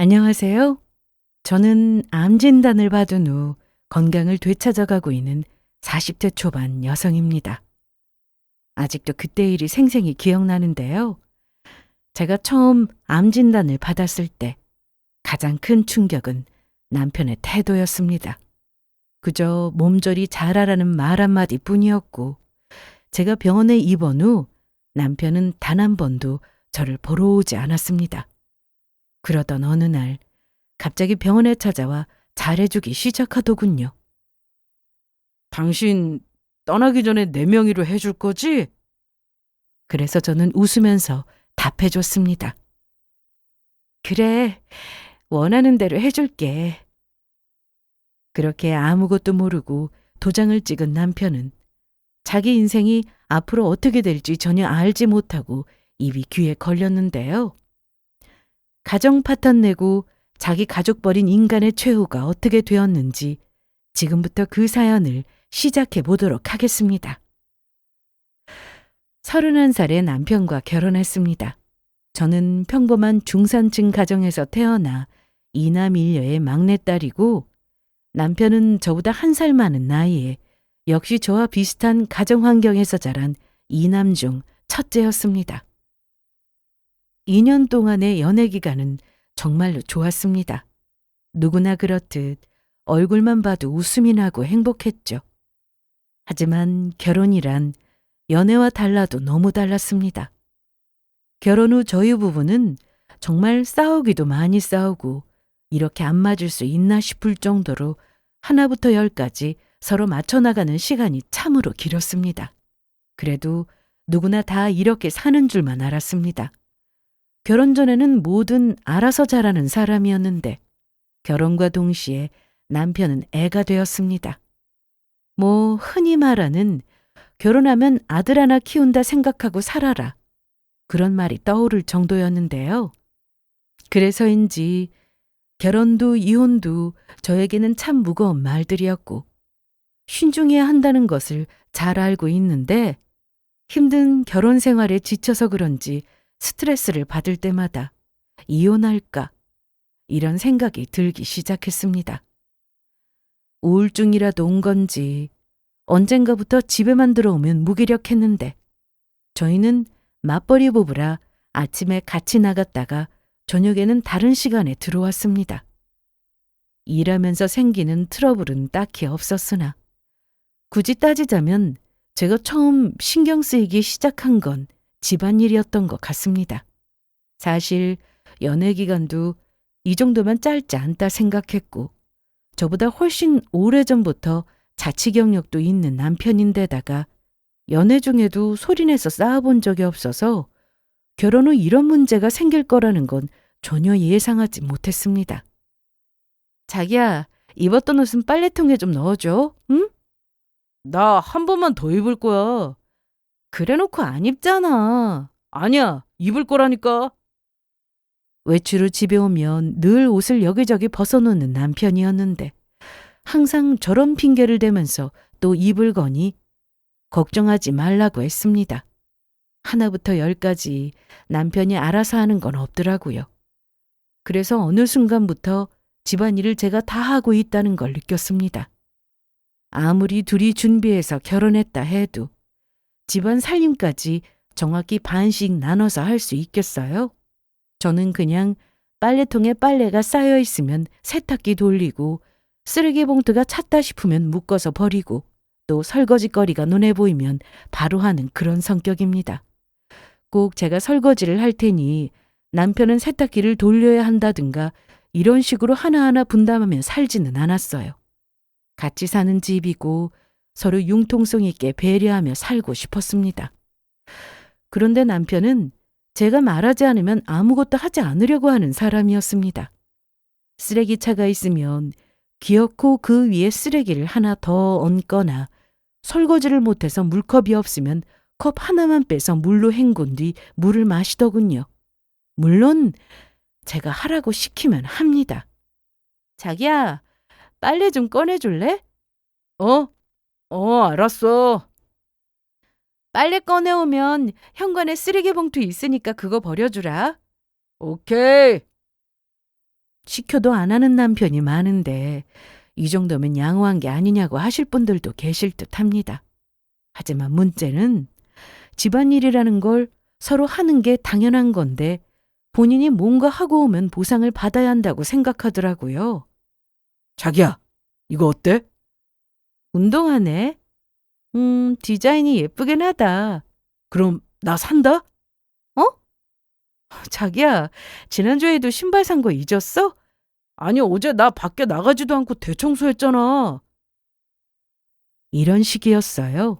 안녕하세요. 저는 암 진단을 받은 후 건강을 되찾아가고 있는 40대 초반 여성입니다. 아직도 그때 일이 생생히 기억나는데요. 제가 처음 암 진단을 받았을 때 가장 큰 충격은 남편의 태도였습니다. 그저 몸조리 잘하라는 말 한마디 뿐이었고, 제가 병원에 입원 후 남편은 단 한 번도 저를 보러 오지 않았습니다. 그러던 어느 날 갑자기 병원에 찾아와 잘해주기 시작하더군요. 당신 떠나기 전에 내 명의로 해줄 거지? 그래서 저는 웃으면서 답해줬습니다. 그래, 원하는 대로 해줄게. 그렇게 아무것도 모르고 도장을 찍은 남편은 자기 인생이 앞으로 어떻게 될지 전혀 알지 못하고 입이 귀에 걸렸는데요. 가정 파탄 내고 자기 가족 버린 인간의 최후가 어떻게 되었는지 지금부터 그 사연을 시작해 보도록 하겠습니다. 31살에 남편과 결혼했습니다. 저는 평범한 중산층 가정에서 태어나 이남 일녀의 막내딸이고, 남편은 저보다 1살 많은 나이에 역시 저와 비슷한 가정 환경에서 자란 이남 중 첫째였습니다. 2년 동안의 연애 기간은 정말로 좋았습니다. 누구나 그렇듯 얼굴만 봐도 웃음이 나고 행복했죠. 하지만 결혼이란 연애와 달라도 너무 달랐습니다. 결혼 후 저희 부부는 정말 싸우기도 많이 싸우고, 이렇게 안 맞을 수 있나 싶을 정도로 하나부터 열까지 서로 맞춰나가는 시간이 참으로 길었습니다. 그래도 누구나 다 이렇게 사는 줄만 알았습니다. 결혼 전에는 뭐든 알아서 잘하는 사람이었는데, 결혼과 동시에 남편은 애가 되었습니다. 흔히 말하는 결혼하면 아들 하나 키운다 생각하고 살아라, 그런 말이 떠오를 정도였는데요. 그래서인지 결혼도 이혼도 저에게는 참 무거운 말들이었고, 신중해야 한다는 것을 잘 알고 있는데, 힘든 결혼 생활에 지쳐서 그런지 스트레스를 받을 때마다 이혼할까, 이런 생각이 들기 시작했습니다. 우울증이라도 온 건지 언젠가부터 집에만 들어오면 무기력했는데, 저희는 맞벌이 부부라 아침에 같이 나갔다가 저녁에는 다른 시간에 들어왔습니다. 일하면서 생기는 트러블은 딱히 없었으나, 굳이 따지자면 제가 처음 신경 쓰이기 시작한 건 집안일이었던 것 같습니다. 사실 연애 기간도 이 정도면 짧지 않다 생각했고, 저보다 훨씬 오래전부터 자치 경력도 있는 남편인데다가 연애 중에도 소리내서 싸워본 적이 없어서 결혼 후 이런 문제가 생길 거라는 건 전혀 예상하지 못했습니다. 자기야, 입었던 옷은 빨래통에 좀 넣어줘, 응? 나 한 번만 더 입을 거야. 그래놓고 안 입잖아. 아니야, 입을 거라니까. 외출 후 집에 오면 늘 옷을 여기저기 벗어놓는 남편이었는데, 항상 저런 핑계를 대면서 또 입을 거니 걱정하지 말라고 했습니다. 하나부터 열까지 남편이 알아서 하는 건 없더라고요. 그래서 어느 순간부터 집안일을 제가 다 하고 있다는 걸 느꼈습니다. 아무리 둘이 준비해서 결혼했다 해도 집안 살림까지 정확히 반씩 나눠서 할 수 있겠어요? 저는 그냥 빨래통에 빨래가 쌓여 있으면 세탁기 돌리고, 쓰레기 봉투가 찼다 싶으면 묶어서 버리고, 또 설거지거리가 눈에 보이면 바로 하는 그런 성격입니다. 꼭 제가 설거지를 할 테니 남편은 세탁기를 돌려야 한다든가 이런 식으로 하나하나 분담하며 살지는 않았어요. 같이 사는 집이고 서로 융통성 있게 배려하며 살고 싶었습니다. 그런데 남편은 제가 말하지 않으면 아무것도 하지 않으려고 하는 사람이었습니다. 쓰레기차가 있으면 기어코 그 위에 쓰레기를 하나 더 얹거나, 설거지를 못해서 물컵이 없으면 컵 하나만 빼서 물로 헹군 뒤 물을 마시더군요. 물론 제가 하라고 시키면 합니다. 자기야, 빨래 좀 꺼내줄래? 알았어. 빨래 꺼내오면 현관에 쓰레기 봉투 있으니까 그거 버려주라. 오케이. 시켜도 안 하는 남편이 많은데 이 정도면 양호한 게 아니냐고 하실 분들도 계실 듯 합니다. 하지만 문제는 집안일이라는 걸 서로 하는 게 당연한 건데 본인이 뭔가 하고 오면 보상을 받아야 한다고 생각하더라고요. 자기야, 이거 어때? 운동하네. 디자인이 예쁘긴 하다. 그럼 나 산다? 어? 자기야, 지난주에도 신발 산 거 잊었어? 아니, 어제 나 밖에 나가지도 않고 대청소했잖아. 이런 식이었어요.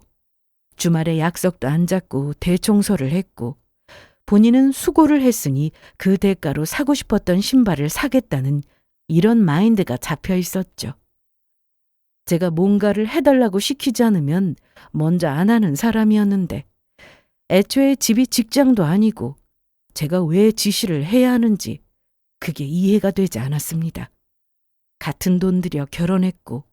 주말에 약속도 안 잡고 대청소를 했고 본인은 수고를 했으니 그 대가로 사고 싶었던 신발을 사겠다는 이런 마인드가 잡혀 있었죠. 제가 뭔가를 해달라고 시키지 않으면 먼저 안 하는 사람이었는데 애초에 집이 직장도 아니고 제가 왜 지시를 해야 하는지 그게 이해가 되지 않았습니다. 같은 돈 들여 결혼했고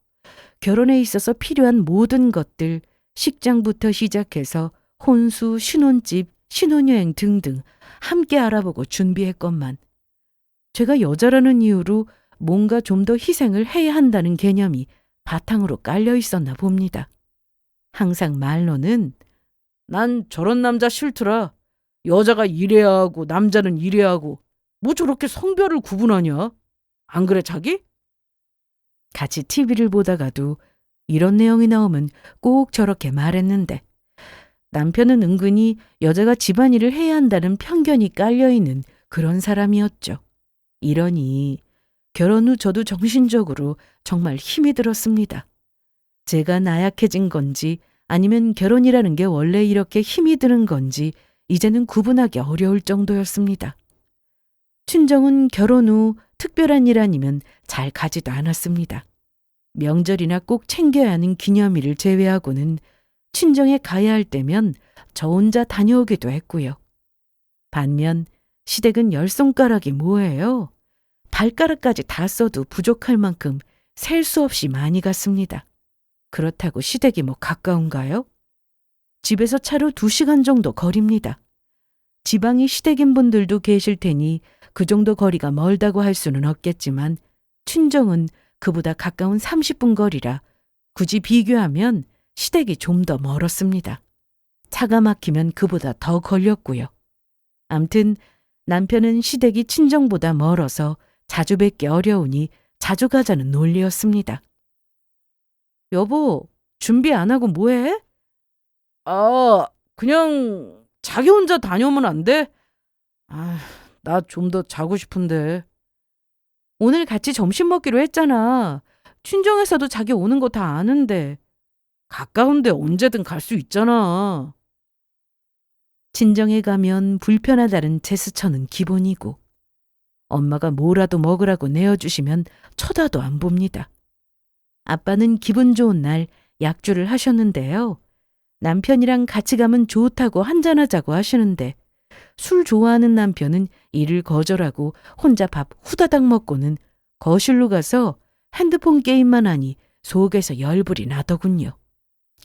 결혼에 있어서 필요한 모든 것들 식장부터 시작해서 혼수, 신혼집, 신혼여행 등등 함께 알아보고 준비했건만 제가 여자라는 이유로 뭔가 좀 더 희생을 해야 한다는 개념이 바탕으로 깔려 있었나 봅니다. 항상 말로는 난 저런 남자 싫더라. 여자가 이래야 하고 남자는 이래야 하고 뭐 저렇게 성별을 구분하냐? 안 그래 자기? 같이 TV를 보다가도 이런 내용이 나오면 꼭 저렇게 말했는데 남편은 은근히 여자가 집안일을 해야 한다는 편견이 깔려있는 그런 사람이었죠. 이러니 결혼 후 저도 정신적으로 정말 힘이 들었습니다. 제가 나약해진 건지 아니면 결혼이라는 게 원래 이렇게 힘이 드는 건지 이제는 구분하기 어려울 정도였습니다. 친정은 결혼 후 특별한 일 아니면 잘 가지도 않았습니다. 명절이나 꼭 챙겨야 하는 기념일을 제외하고는 친정에 가야 할 때면 저 혼자 다녀오기도 했고요. 반면 시댁은 10손가락이 뭐예요? 발가락까지 다 써도 부족할 만큼 셀 수 없이 많이 갔습니다. 그렇다고 시댁이 뭐 가까운가요? 집에서 차로 2시간 정도 거리입니다. 지방이 시댁인 분들도 계실 테니 그 정도 거리가 멀다고 할 수는 없겠지만 친정은 그보다 가까운 30분 거리라 굳이 비교하면 시댁이 좀 더 멀었습니다. 차가 막히면 그보다 더 걸렸고요. 암튼 남편은 시댁이 친정보다 멀어서 자주 뵙기 어려우니 자주 가자는 논리였습니다. 여보, 준비 안 하고 뭐해? 그냥 자기 혼자 다녀오면 안 돼? 나 좀 더 자고 싶은데. 오늘 같이 점심 먹기로 했잖아. 친정에서도 자기 오는 거 다 아는데. 가까운데 언제든 갈 수 있잖아. 친정에 가면 불편하다는 제스처는 기본이고 엄마가 뭐라도 먹으라고 내어주시면 쳐다도 안 봅니다. 아빠는 기분 좋은 날 약주를 하셨는데요. 남편이랑 같이 가면 좋다고 한잔하자고 하시는데 술 좋아하는 남편은 이를 거절하고 혼자 밥 후다닥 먹고는 거실로 가서 핸드폰 게임만 하니 속에서 열불이 나더군요.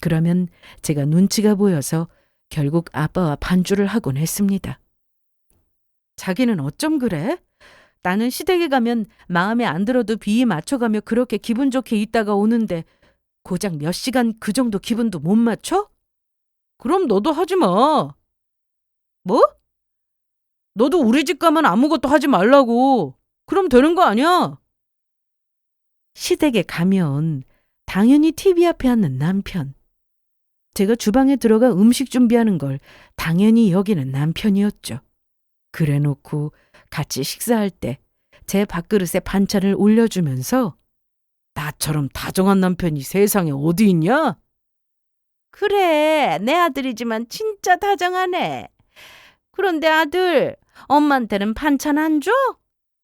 그러면 제가 눈치가 보여서 결국 아빠와 반주를 하곤 했습니다. 자기는 어쩜 그래? 나는 시댁에 가면 마음에 안 들어도 비위 맞춰가며 그렇게 기분 좋게 있다가 오는데 고작 몇 시간 그 정도 기분도 못 맞춰? 그럼 너도 하지 마. 뭐? 너도 우리 집 가면 아무것도 하지 말라고. 그럼 되는 거 아니야? 시댁에 가면 당연히 TV 앞에 앉는 남편. 제가 주방에 들어가 음식 준비하는 걸 당연히 여기는 남편이었죠. 그래놓고 같이 식사할 때 제 밥그릇에 반찬을 올려주면서 나처럼 다정한 남편이 세상에 어디 있냐? 그래, 내 아들이지만 진짜 다정하네. 그런데 아들, 엄마한테는 반찬 안 줘?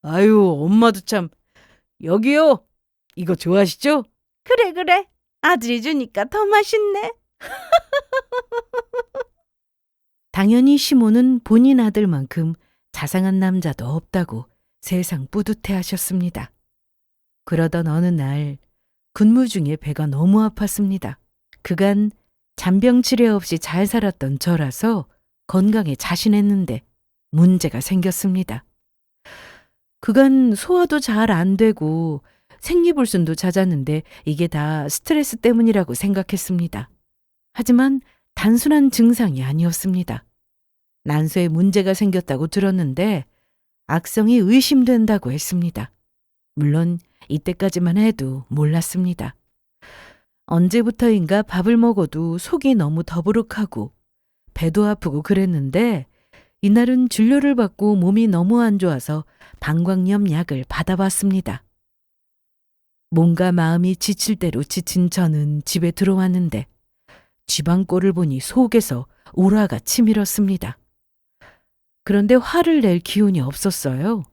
아유, 엄마도 참. 여기요. 이거 좋아하시죠? 그래. 아들이 주니까 더 맛있네. 당연히 시모는 본인 아들만큼 자상한 남자도 없다고 세상 뿌듯해 하셨습니다. 그러던 어느 날 근무 중에 배가 너무 아팠습니다. 그간 잔병 치레 없이 잘 살았던 저라서 건강에 자신했는데 문제가 생겼습니다. 그간 소화도 잘 안 되고 생리불순도 잦았는데 이게 다 스트레스 때문이라고 생각했습니다. 하지만 단순한 증상이 아니었습니다. 난소에 문제가 생겼다고 들었는데 악성이 의심된다고 했습니다. 물론 이때까지만 해도 몰랐습니다. 언제부터인가 밥을 먹어도 속이 너무 더부룩하고 배도 아프고 그랬는데 이날은 진료를 받고 몸이 너무 안 좋아서 방광염 약을 받아봤습니다. 몸과 마음이 지칠 대로 지친 저는 집에 들어왔는데 지방골을 보니 속에서 우라가 치밀었습니다. 그런데 화를 낼 기운이 없었어요.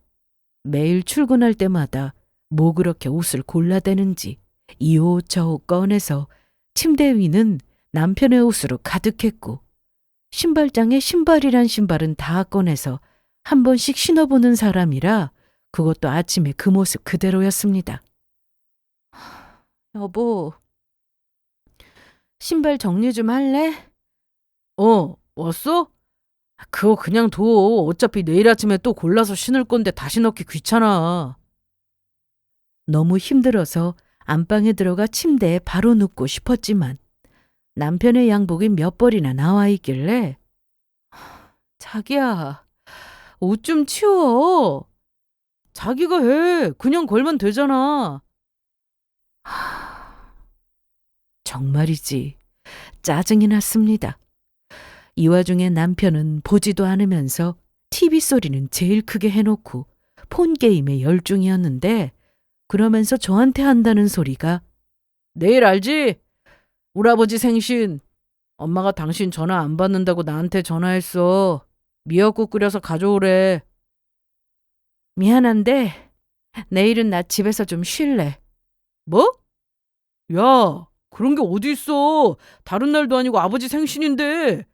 매일 출근할 때마다 뭐 그렇게 옷을 골라대는지 이 옷 저 옷 꺼내서 침대 위는 남편의 옷으로 가득했고 신발장에 신발이란 신발은 다 꺼내서 한 번씩 신어보는 사람이라 그것도 아침에 그 모습 그대로였습니다. 여보, 신발 정리 좀 할래? 왔어? 그거 그냥 둬. 어차피 내일 아침에 또 골라서 신을 건데 다시 넣기 귀찮아. 너무 힘들어서 안방에 들어가 침대에 바로 눕고 싶었지만 남편의 양복이 몇 벌이나 나와 있길래 자기야, 옷 좀 치워. 자기가 해. 그냥 걸면 되잖아. 정말이지 짜증이 났습니다. 이 와중에 남편은 보지도 않으면서 TV 소리는 제일 크게 해놓고 폰 게임에 열중이었는데 그러면서 저한테 한다는 소리가 내일 알지? 우리 아버지 생신. 엄마가 당신 전화 안 받는다고 나한테 전화했어. 미역국 끓여서 가져오래. 미안한데 내일은 나 집에서 좀 쉴래. 뭐? 야, 그런 게 어디 있어. 다른 날도 아니고 아버지 생신인데.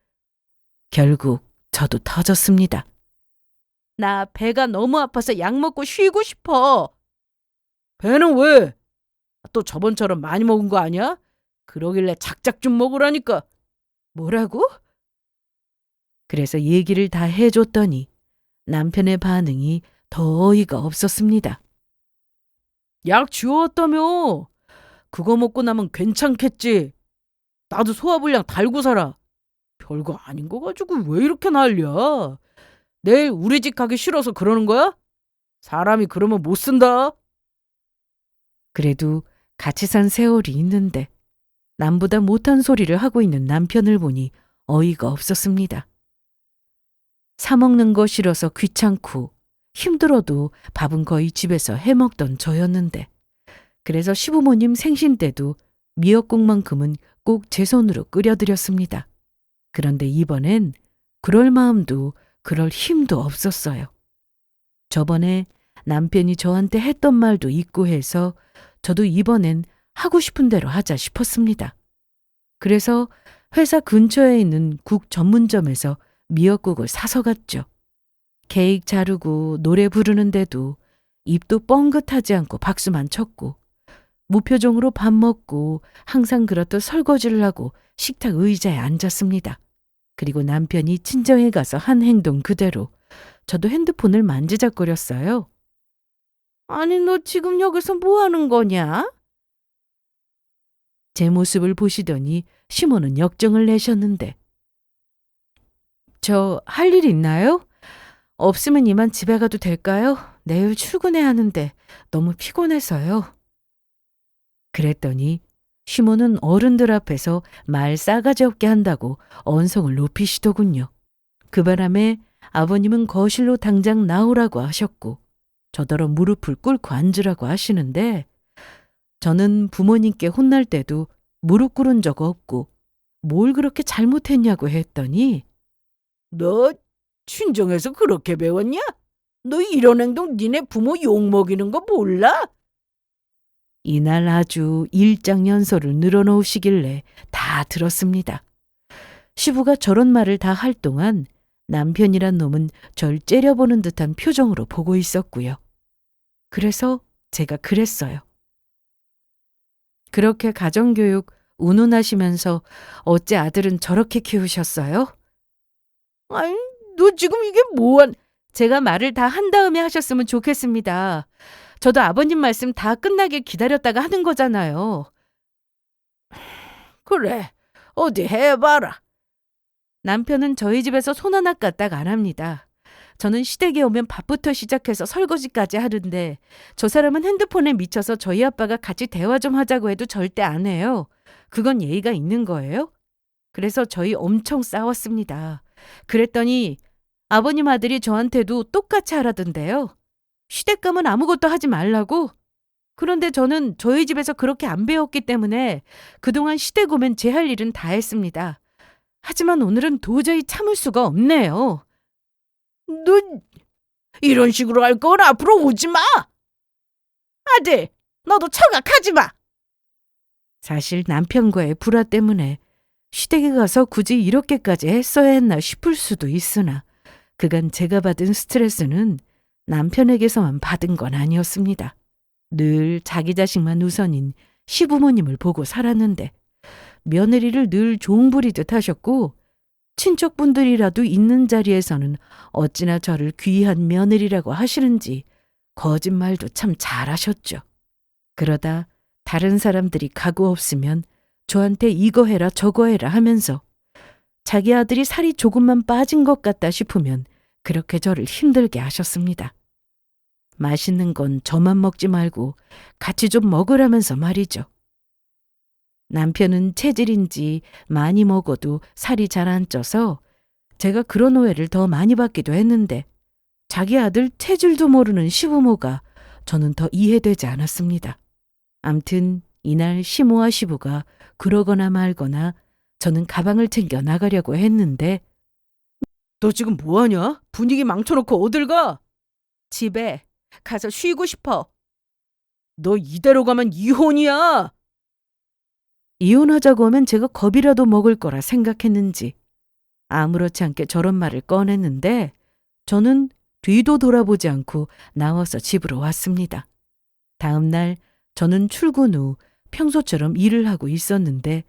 결국 저도 터졌습니다. 나 배가 너무 아파서 약 먹고 쉬고 싶어. 배는 왜? 또 저번처럼 많이 먹은 거 아니야? 그러길래 작작 좀 먹으라니까. 뭐라고? 그래서 얘기를 다 해줬더니 남편의 반응이 더 어이가 없었습니다. 약 지워왔다며. 그거 먹고 나면 괜찮겠지. 나도 소화불량 달고 살아. 별거 아닌 거 가지고 왜 이렇게 난리야? 내일 우리 집 가기 싫어서 그러는 거야? 사람이 그러면 못 쓴다. 그래도 같이 산 세월이 있는데 남보다 못한 소리를 하고 있는 남편을 보니 어이가 없었습니다. 사 먹는 거 싫어서 귀찮고 힘들어도 밥은 거의 집에서 해먹던 저였는데 그래서 시부모님 생신 때도 미역국만큼은 꼭 제 손으로 끓여드렸습니다. 그런데 이번엔 그럴 마음도 그럴 힘도 없었어요. 저번에 남편이 저한테 했던 말도 잊고 해서 저도 이번엔 하고 싶은 대로 하자 싶었습니다. 그래서 회사 근처에 있는 국 전문점에서 미역국을 사서 갔죠. 케이크 자르고 노래 부르는데도 입도 뻥긋하지 않고 박수만 쳤고 무표정으로 밥 먹고 항상 그렇듯 설거지를 하고 식탁 의자에 앉았습니다. 그리고 남편이 친정에 가서 한 행동 그대로 저도 핸드폰을 만지작거렸어요. 아니, 너 지금 여기서 뭐 하는 거냐? 제 모습을 보시더니 시모는 역정을 내셨는데 저 할 일 있나요? 없으면 이만 집에 가도 될까요? 내일 출근해야 하는데 너무 피곤해서요. 그랬더니 시모는 어른들 앞에서 말 싸가지 없게 한다고 언성을 높이시더군요. 그 바람에 아버님은 거실로 당장 나오라고 하셨고 저더러 무릎을 꿇고 앉으라고 하시는데 저는 부모님께 혼날 때도 무릎 꿇은 적 없고 뭘 그렇게 잘못했냐고 했더니 너 친정에서 그렇게 배웠냐? 너 이런 행동 니네 부모 욕먹이는 거 몰라? 이날 아주 일장연설을 늘어놓으시길래 다 들었습니다. 시부가 저런 말을 다 할 동안 남편이란 놈은 절 째려보는 듯한 표정으로 보고 있었고요. 그래서 제가 그랬어요. 그렇게 가정교육 운운하시면서 어째 아들은 저렇게 키우셨어요? 아니, 너 지금 이게 뭐한... 제가 말을 다 한 다음에 하셨으면 좋겠습니다. 저도 아버님 말씀 다 끝나길 기다렸다가 하는 거잖아요. 그래, 어디 해봐라. 남편은 저희 집에서 손 하나 까딱 안 합니다. 저는 시댁에 오면 밥부터 시작해서 설거지까지 하는데 저 사람은 핸드폰에 미쳐서 저희 아빠가 같이 대화 좀 하자고 해도 절대 안 해요. 그건 예의가 있는 거예요? 그래서 저희 엄청 싸웠습니다. 그랬더니 아버님 아들이 저한테도 똑같이 하라던데요. 시댁 가면 아무것도 하지 말라고? 그런데 저는 저희 집에서 그렇게 안 배웠기 때문에 그동안 시댁 오면 제 할 일은 다 했습니다. 하지만 오늘은 도저히 참을 수가 없네요. 너 이런 식으로 할 건 앞으로 오지 마. 아들, 너도 청각하지 마. 사실 남편과의 불화 때문에 시댁에 가서 굳이 이렇게까지 했어야 했나 싶을 수도 있으나 그간 제가 받은 스트레스는 남편에게서만 받은 건 아니었습니다. 늘 자기 자식만 우선인 시부모님을 보고 살았는데 며느리를 늘 종부리듯 하셨고 친척분들이라도 있는 자리에서는 어찌나 저를 귀한 며느리라고 하시는지 거짓말도 참 잘하셨죠. 그러다 다른 사람들이 가구 없으면 저한테 이거 해라 저거 해라 하면서 자기 아들이 살이 조금만 빠진 것 같다 싶으면 그렇게 저를 힘들게 하셨습니다. 맛있는 건 저만 먹지 말고 같이 좀 먹으라면서 말이죠. 남편은 체질인지 많이 먹어도 살이 잘 안 쪄서 제가 그런 오해를 더 많이 받기도 했는데 자기 아들 체질도 모르는 시부모가 저는 더 이해되지 않았습니다. 암튼 이날 시모와 시부가 그러거나 말거나 저는 가방을 챙겨 나가려고 했는데 너 지금 뭐하냐? 분위기 망쳐놓고 어딜 가? 집에 가서 쉬고 싶어. 너 이대로 가면 이혼이야. 이혼하자고 하면 제가 겁이라도 먹을 거라 생각했는지 아무렇지 않게 저런 말을 꺼냈는데 저는 뒤도 돌아보지 않고 나와서 집으로 왔습니다. 다음 날 저는 출근 후 평소처럼 일을 하고 있었는데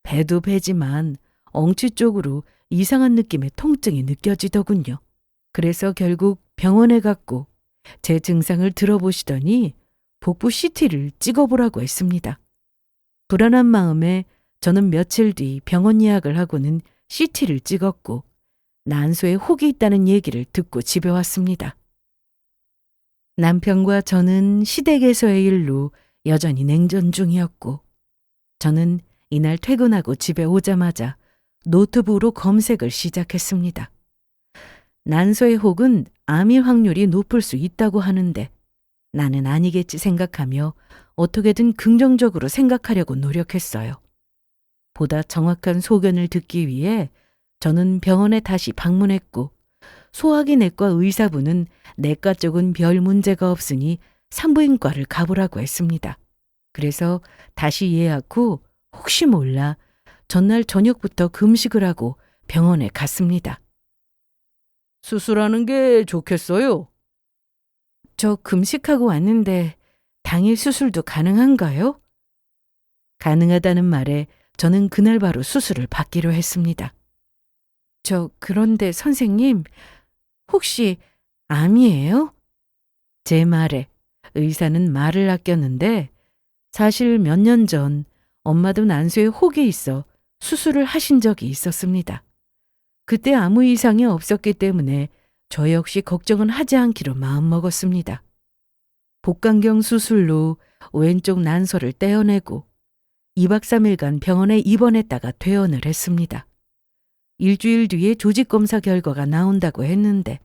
배도 배지만 엉치 쪽으로 이상한 느낌의 통증이 느껴지더군요. 그래서 결국 병원에 갔고 제 증상을 들어보시더니 복부 CT를 찍어보라고 했습니다. 불안한 마음에 저는 며칠 뒤 병원 예약을 하고는 CT를 찍었고 난소에 혹이 있다는 얘기를 듣고 집에 왔습니다. 남편과 저는 시댁에서의 일로 여전히 냉전 중이었고 저는 이날 퇴근하고 집에 오자마자 노트북으로 검색을 시작했습니다. 난소의 혹은 암일 확률이 높을 수 있다고 하는데 나는 아니겠지 생각하며 어떻게든 긍정적으로 생각하려고 노력했어요. 보다 정확한 소견을 듣기 위해 저는 병원에 다시 방문했고 소화기 내과 의사분은 내과 쪽은 별 문제가 없으니 산부인과를 가보라고 했습니다. 그래서 다시 예약 후 혹시 몰라 전날 저녁부터 금식을 하고 병원에 갔습니다. 수술하는 게 좋겠어요. 저 금식하고 왔는데 당일 수술도 가능한가요? 가능하다는 말에 저는 그날 바로 수술을 받기로 했습니다. 그런데 선생님, 혹시 암이에요? 제 말에 의사는 말을 아꼈는데 사실 몇 년 전 엄마도 난소에 혹이 있어 수술을 하신 적이 있었습니다. 그때 아무 이상이 없었기 때문에 저 역시 걱정은 하지 않기로 마음먹었습니다. 복강경 수술로 왼쪽 난소를 떼어내고 2박 3일간 병원에 입원했다가 퇴원을 했습니다. 일주일 뒤에 조직검사 결과가 나온다고 했는데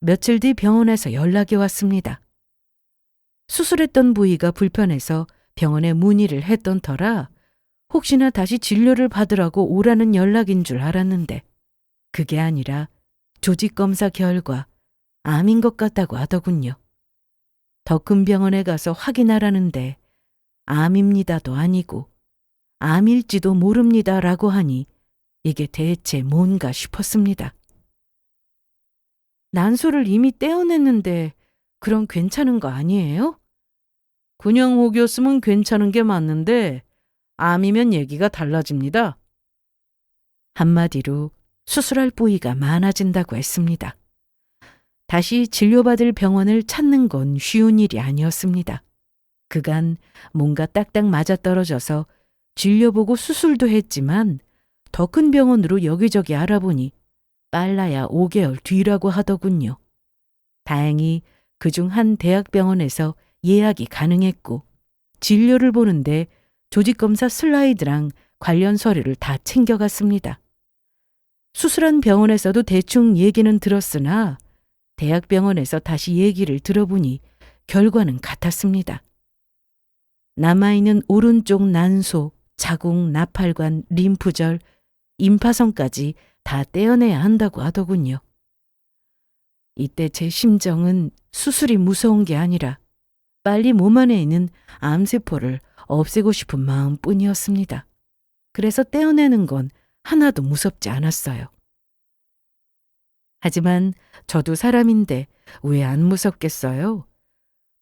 며칠 뒤 병원에서 연락이 왔습니다. 수술했던 부위가 불편해서 병원에 문의를 했던 터라 혹시나 다시 진료를 받으라고 오라는 연락인 줄 알았는데 그게 아니라 조직검사 결과 암인 것 같다고 하더군요. 더 큰 병원에 가서 확인하라는데 암입니다도 아니고 암일지도 모릅니다라고 하니 이게 대체 뭔가 싶었습니다. 난소를 이미 떼어냈는데 그럼 괜찮은 거 아니에요? 그냥 혹이었으면 괜찮은 게 맞는데 암이면 얘기가 달라집니다. 한마디로 수술할 부위가 많아진다고 했습니다. 다시 진료받을 병원을 찾는 건 쉬운 일이 아니었습니다. 그간 뭔가 딱딱 맞아떨어져서 진료보고 수술도 했지만 더 큰 병원으로 여기저기 알아보니 빨라야 5개월 뒤라고 하더군요. 다행히 그중 한 대학병원에서 예약이 가능했고 진료를 보는데 조직검사 슬라이드랑 관련 서류를 다 챙겨갔습니다. 수술한 병원에서도 대충 얘기는 들었으나 대학병원에서 다시 얘기를 들어보니 결과는 같았습니다. 남아있는 오른쪽 난소, 자궁, 나팔관, 림프절, 임파선까지 다 떼어내야 한다고 하더군요. 이때 제 심정은 수술이 무서운 게 아니라 빨리 몸 안에 있는 암세포를 없애고 싶은 마음뿐이었습니다. 그래서 떼어내는 건 하나도 무섭지 않았어요. 하지만 저도 사람인데 왜 안 무섭겠어요?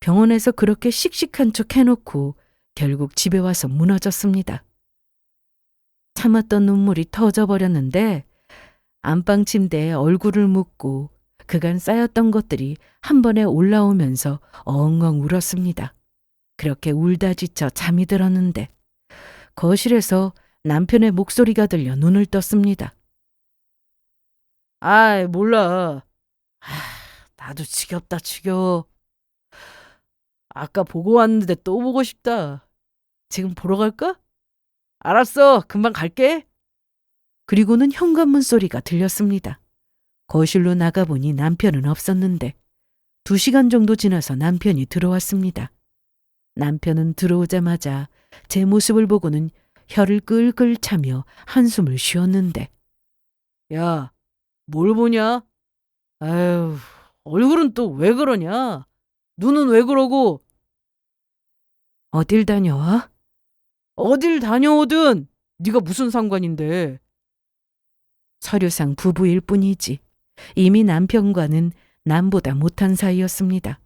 병원에서 그렇게 씩씩한 척 해놓고 결국 집에 와서 무너졌습니다. 참았던 눈물이 터져버렸는데 안방 침대에 얼굴을 묻고 그간 쌓였던 것들이 한 번에 올라오면서 엉엉 울었습니다. 그렇게 울다 지쳐 잠이 들었는데 거실에서 남편의 목소리가 들려 눈을 떴습니다. 아이, 몰라. 나도 지겹다, 지겨워. 아까 보고 왔는데 또 보고 싶다. 지금 보러 갈까? 알았어, 금방 갈게. 그리고는 현관문 소리가 들렸습니다. 거실로 나가보니 남편은 없었는데 2시간 정도 지나서 남편이 들어왔습니다. 남편은 들어오자마자 제 모습을 보고는 혀를 끌끌 차며 한숨을 쉬었는데 야, 뭘 보냐? 아유, 얼굴은 또 왜 그러냐? 눈은 왜 그러고? 어딜 다녀와? 어딜 다녀오든 네가 무슨 상관인데. 서류상 부부일 뿐이지 이미 남편과는 남보다 못한 사이였습니다.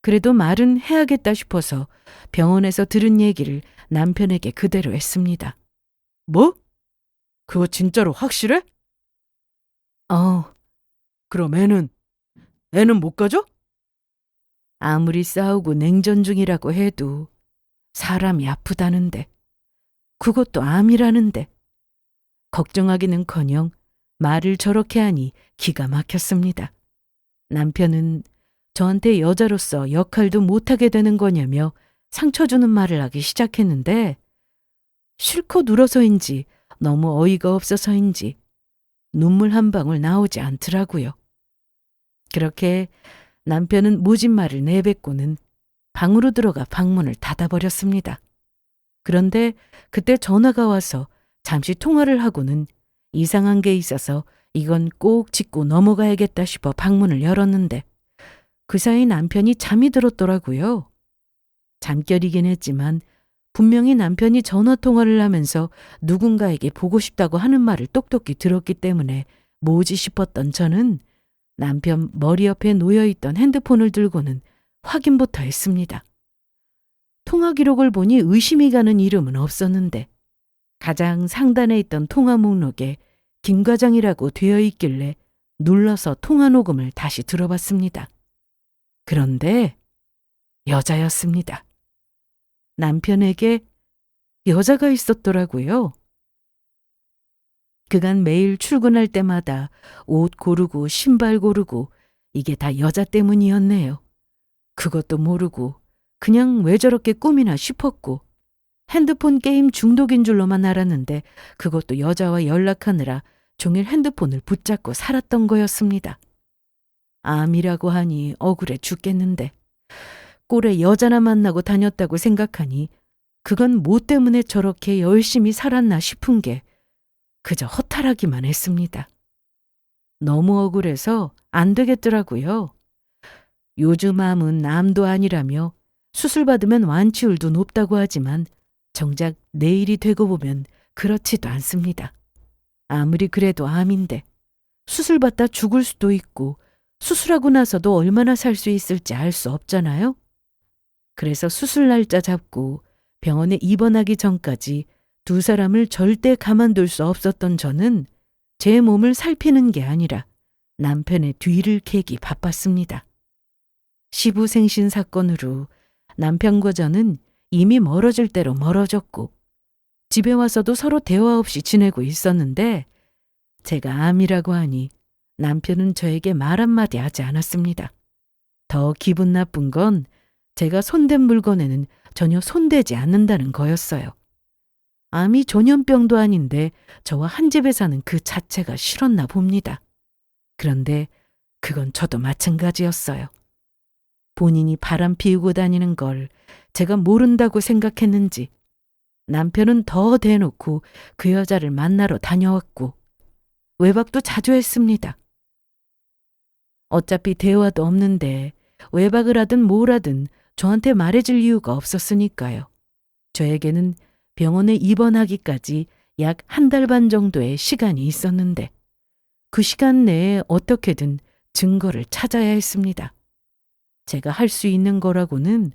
그래도 말은 해야겠다 싶어서 병원에서 들은 얘기를 남편에게 그대로 했습니다. 뭐? 그거 진짜로 확실해? 그럼 애는 못 가져? 아무리 싸우고 냉전 중이라고 해도 사람이 아프다는데 그것도 암이라는데 걱정하기는커녕 말을 저렇게 하니 기가 막혔습니다. 남편은 저한테 여자로서 역할도 못하게 되는 거냐며 상처 주는 말을 하기 시작했는데 실컷 울어서인지 너무 어이가 없어서인지 눈물 한 방울 나오지 않더라고요. 그렇게 남편은 모진 말을 내뱉고는 방으로 들어가 방문을 닫아버렸습니다. 그런데 그때 전화가 와서 잠시 통화를 하고는 이상한 게 있어서 이건 꼭 짚고 넘어가야겠다 싶어 방문을 열었는데 그 사이 남편이 잠이 들었더라고요. 잠결이긴 했지만 분명히 남편이 전화 통화를 하면서 누군가에게 보고 싶다고 하는 말을 똑똑히 들었기 때문에 뭐지 싶었던 저는 남편 머리 옆에 놓여있던 핸드폰을 들고는 확인부터 했습니다. 통화 기록을 보니 의심이 가는 이름은 없었는데 가장 상단에 있던 통화 목록에 김 과장이라고 되어 있길래 눌러서 통화 녹음을 다시 들어봤습니다. 그런데 여자였습니다. 남편에게 여자가 있었더라고요. 그간 매일 출근할 때마다 옷 고르고 신발 고르고 이게 다 여자 때문이었네요. 그것도 모르고 그냥 왜 저렇게 꿈이나 싶었고 핸드폰 게임 중독인 줄로만 알았는데 그것도 여자와 연락하느라 종일 핸드폰을 붙잡고 살았던 거였습니다. 암이라고 하니 억울해 죽겠는데 꼴에 여자나 만나고 다녔다고 생각하니 그건 뭐 때문에 저렇게 열심히 살았나 싶은 게 그저 허탈하기만 했습니다. 너무 억울해서 안 되겠더라고요. 요즘 암은 암도 아니라며 수술받으면 완치율도 높다고 하지만 정작 내일이 되고 보면 그렇지도 않습니다. 아무리 그래도 암인데 수술받다 죽을 수도 있고 수술하고 나서도 얼마나 살 수 있을지 알 수 없잖아요. 그래서 수술 날짜 잡고 병원에 입원하기 전까지 두 사람을 절대 가만둘 수 없었던 저는 제 몸을 살피는 게 아니라 남편의 뒤를 캐기 바빴습니다. 시부생신 사건으로 남편과 저는 이미 멀어질 대로 멀어졌고 집에 와서도 서로 대화 없이 지내고 있었는데 제가 암이라고 하니 남편은 저에게 말 한마디 하지 않았습니다. 더 기분 나쁜 건 제가 손댄 물건에는 전혀 손대지 않는다는 거였어요. 암이 전염병도 아닌데 저와 한 집에 사는 그 자체가 싫었나 봅니다. 그런데 그건 저도 마찬가지였어요. 본인이 바람 피우고 다니는 걸 제가 모른다고 생각했는지 남편은 더 대놓고 그 여자를 만나러 다녀왔고 외박도 자주 했습니다. 어차피 대화도 없는데 외박을 하든 뭘 하든 저한테 말해줄 이유가 없었으니까요. 저에게는 병원에 입원하기까지 약 한 달 반 정도의 시간이 있었는데 그 시간 내에 어떻게든 증거를 찾아야 했습니다. 제가 할 수 있는 거라고는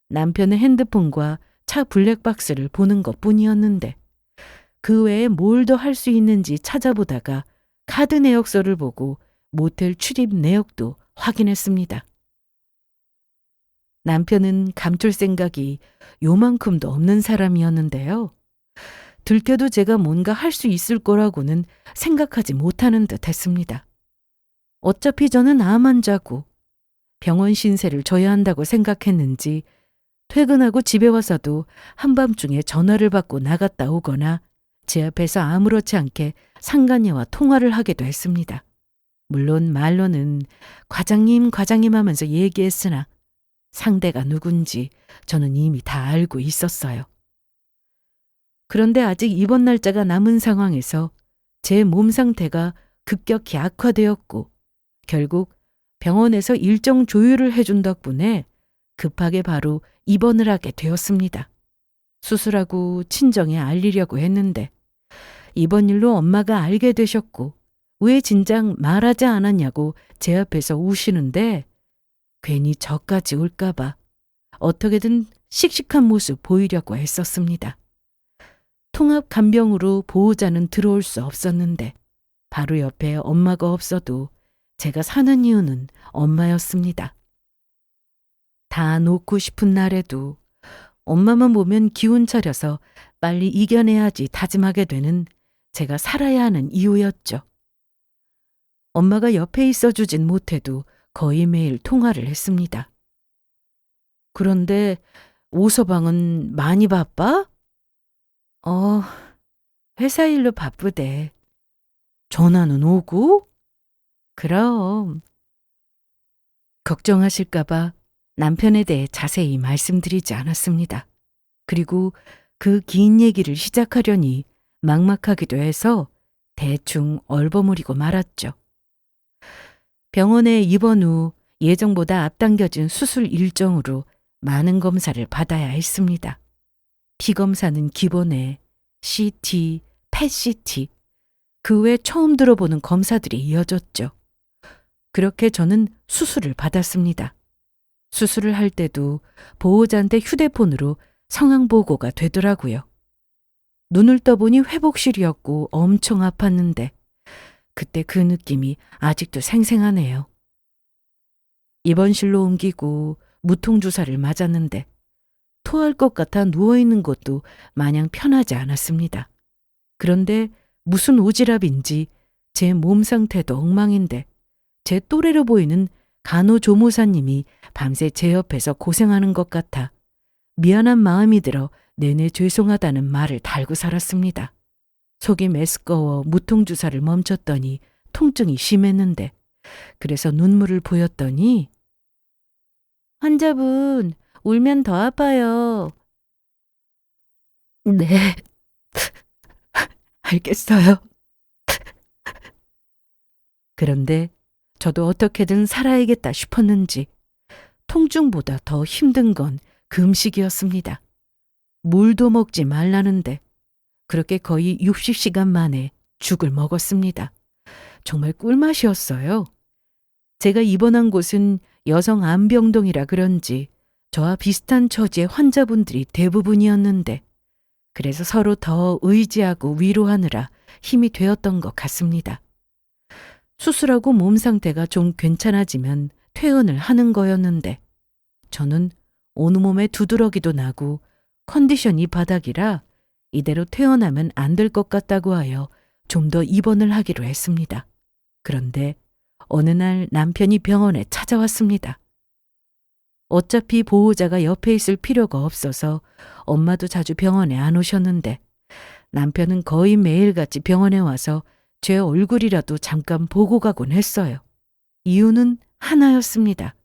남편의 핸드폰과 차 블랙박스를 보는 것뿐이었는데 그 외에 뭘 더 할 수 있는지 찾아보다가 카드 내역서를 보고 모텔 출입 내역도 확인했습니다. 남편은 감출 생각이 요만큼도 없는 사람이었는데요. 들켜도 제가 뭔가 할 수 있을 거라고는 생각하지 못하는 듯 했습니다. 어차피 저는 암 환자고 병원 신세를 져야 한다고 생각했는지 퇴근하고 집에 와서도 한밤중에 전화를 받고 나갔다 오거나 제 앞에서 아무렇지 않게 상간녀와 통화를 하기도 했습니다. 물론 말로는 과장님 하면서 얘기했으나 상대가 누군지 저는 이미 다 알고 있었어요. 그런데 아직 입원 날짜가 남은 상황에서 제 몸 상태가 급격히 악화되었고 결국 병원에서 일정 조율을 해준 덕분에 급하게 바로 입원을 하게 되었습니다. 수술하고 친정에 알리려고 했는데 이번 일로 엄마가 알게 되셨고 왜 진작 말하지 않았냐고 제 앞에서 우시는데 괜히 저까지 올까봐 어떻게든 씩씩한 모습 보이려고 했었습니다. 통합 간병으로 보호자는 들어올 수 없었는데 바로 옆에 엄마가 없어도 제가 사는 이유는 엄마였습니다. 다 놓고 싶은 날에도 엄마만 보면 기운 차려서 빨리 이겨내야지 다짐하게 되는 제가 살아야 하는 이유였죠. 엄마가 옆에 있어주진 못해도 거의 매일 통화를 했습니다. 그런데 오서방은 많이 바빠? 회사 일로 바쁘대. 전화는 오고? 그럼. 걱정하실까봐 남편에 대해 자세히 말씀드리지 않았습니다. 그리고 그 긴 얘기를 시작하려니 막막하기도 해서 대충 얼버무리고 말았죠. 병원에 입원 후 예정보다 앞당겨진 수술 일정으로 많은 검사를 받아야 했습니다. 피검사는 기본에 CT, 펫CT, 그 외 처음 들어보는 검사들이 이어졌죠. 그렇게 저는 수술을 받았습니다. 수술을 할 때도 보호자한테 휴대폰으로 상황 보고가 되더라고요. 눈을 떠보니 회복실이었고 엄청 아팠는데 그때 그 느낌이 아직도 생생하네요. 입원실로 옮기고 무통주사를 맞았는데 토할 것 같아 누워있는 것도 마냥 편하지 않았습니다. 그런데 무슨 오지랖인지 제 몸 상태도 엉망인데 제 또래로 보이는 간호조무사님이 밤새 제 옆에서 고생하는 것 같아 미안한 마음이 들어 내내 죄송하다는 말을 달고 살았습니다. 속이 메스꺼워 무통주사를 멈췄더니 통증이 심했는데 그래서 눈물을 보였더니 환자분 울면 더 아파요. 네, 알겠어요. 그런데 저도 어떻게든 살아야겠다 싶었는지 통증보다 더 힘든 건 금식이었습니다. 물도 먹지 말라는데 그렇게 거의 60시간 만에 죽을 먹었습니다. 정말 꿀맛이었어요. 제가 입원한 곳은 여성 암병동이라 그런지 저와 비슷한 처지의 환자분들이 대부분이었는데 그래서 서로 더 의지하고 위로하느라 힘이 되었던 것 같습니다. 수술하고 몸 상태가 좀 괜찮아지면 퇴원을 하는 거였는데 저는 온몸에 두드러기도 나고 컨디션이 바닥이라 이대로 퇴원하면 안 될 것 같다고 하여 좀 더 입원을 하기로 했습니다. 그런데 어느 날 남편이 병원에 찾아왔습니다. 어차피 보호자가 옆에 있을 필요가 없어서 엄마도 자주 병원에 안 오셨는데 남편은 거의 매일같이 병원에 와서 제 얼굴이라도 잠깐 보고 가곤 했어요. 이유는 하나였습니다.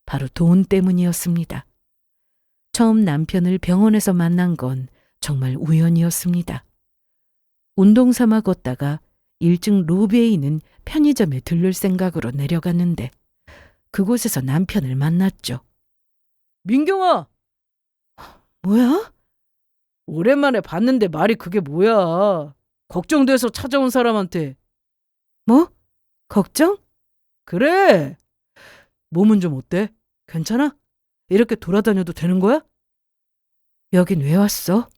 바로 돈 때문이었습니다. 처음 남편을 병원에서 만난 건 정말 우연이었습니다. 운동 삼아 걷다가 1층 로비에 있는 편의점에 들를 생각으로 내려갔는데 그곳에서 남편을 만났죠. 민경아, 뭐야? 오랜만에 봤는데 말이 그게 뭐야? 걱정돼서 찾아온 사람한테. 뭐? 걱정? 그래. 몸은 좀 어때? 괜찮아? 이렇게 돌아다녀도 되는 거야? 여긴 왜 왔어?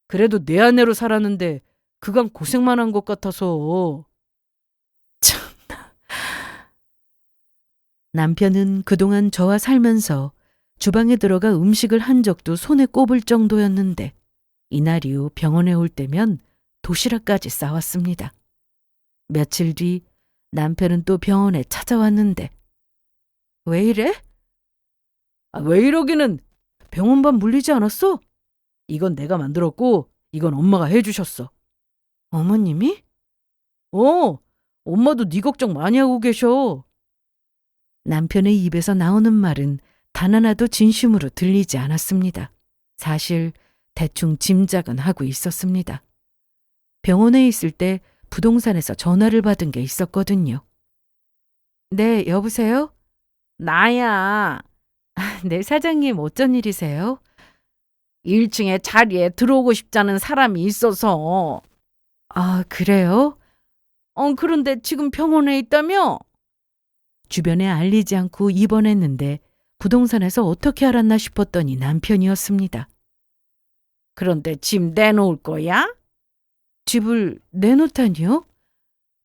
그래도 내 아내로 살았는데 그간 고생만 한 것 같아서. 남편은 그동안 저와 살면서 주방에 들어가 음식을 한 적도 손에 꼽을 정도였는데 이날 이후 병원에 올 때면 도시락까지 싸왔습니다. 며칠 뒤 남편은 또 병원에 찾아왔는데 왜 이래? 왜 이러기는 병원밥 물리지 않았어? 이건 내가 만들었고 이건 엄마가 해주셨어. 어머님이? 엄마도 네 걱정 많이 하고 계셔. 남편의 입에서 나오는 말은 단 하나도 진심으로 들리지 않았습니다. 사실 대충 짐작은 하고 있었습니다. 병원에 있을 때 부동산에서 전화를 받은 게 있었거든요. 네, 여보세요? 나야. 네, 사장님 어쩐 일이세요? 1층에 자리에 들어오고 싶다는 사람이 있어서. 아, 그래요? 그런데 지금 병원에 있다며? 주변에 알리지 않고 입원했는데 부동산에서 어떻게 알았나 싶었더니 남편이었습니다. 그런데 집 내놓을 거야? 집을 내놓다니요?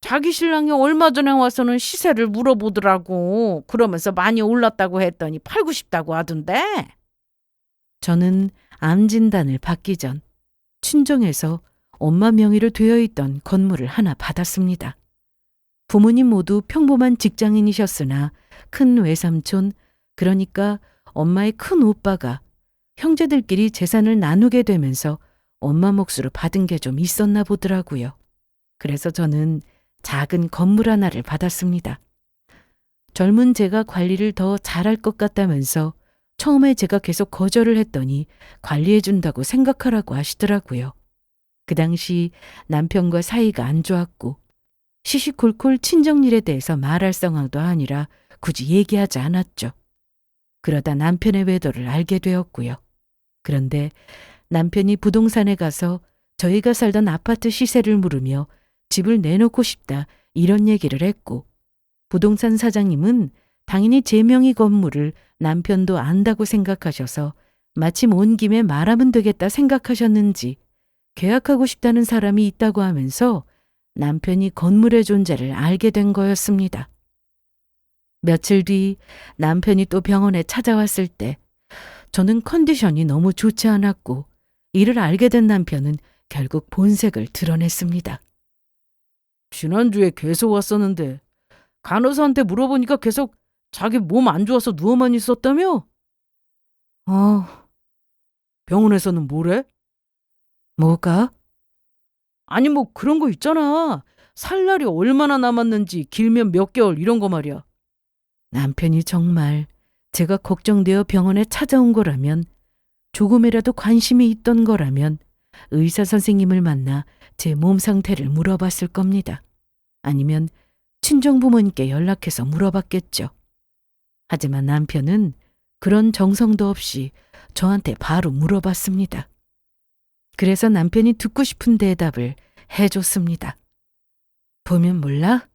자기 신랑이 얼마 전에 와서는 시세를 물어보더라고. 그러면서 많이 올랐다고 했더니 팔고 싶다고 하던데. 저는 암 진단을 받기 전 친정에서 엄마 명의로 되어 있던 건물을 하나 받았습니다. 부모님 모두 평범한 직장인이셨으나 큰 외삼촌, 그러니까 엄마의 큰 오빠가 형제들끼리 재산을 나누게 되면서 엄마 몫으로 받은 게 좀 있었나 보더라고요. 그래서 저는 작은 건물 하나를 받았습니다. 젊은 제가 관리를 더 잘할 것 같다면서 처음에 제가 계속 거절을 했더니 관리해준다고 생각하라고 하시더라고요. 그 당시 남편과 사이가 안 좋았고 시시콜콜 친정일에 대해서 말할 상황도 아니라 굳이 얘기하지 않았죠. 그러다 남편의 외도를 알게 되었고요. 그런데 남편이 부동산에 가서 저희가 살던 아파트 시세를 물으며 집을 내놓고 싶다 이런 얘기를 했고 부동산 사장님은 당연히 제 명의 건물을 남편도 안다고 생각하셔서 마침 온 김에 말하면 되겠다 생각하셨는지 계약하고 싶다는 사람이 있다고 하면서 남편이 건물의 존재를 알게 된 거였습니다. 며칠 뒤 남편이 또 병원에 찾아왔을 때 저는 컨디션이 너무 좋지 않았고 이를 알게 된 남편은 결국 본색을 드러냈습니다. 지난주에 계속 왔었는데 간호사한테 물어보니까 계속 자기 몸 안 좋아서 누워만 있었다며? 병원에서는 뭐래? 뭐가? 아니 뭐 그런 거 있잖아. 살 날이 얼마나 남았는지 길면 몇 개월 이런 거 말이야. 남편이 정말 제가 걱정되어 병원에 찾아온 거라면 조금이라도 관심이 있던 거라면 의사 선생님을 만나 제 몸 상태를 물어봤을 겁니다. 아니면 친정 부모님께 연락해서 물어봤겠죠. 하지만 남편은 그런 정성도 없이 저한테 바로 물어봤습니다. 그래서 남편이 듣고 싶은 대답을 해줬습니다. 보면 몰라?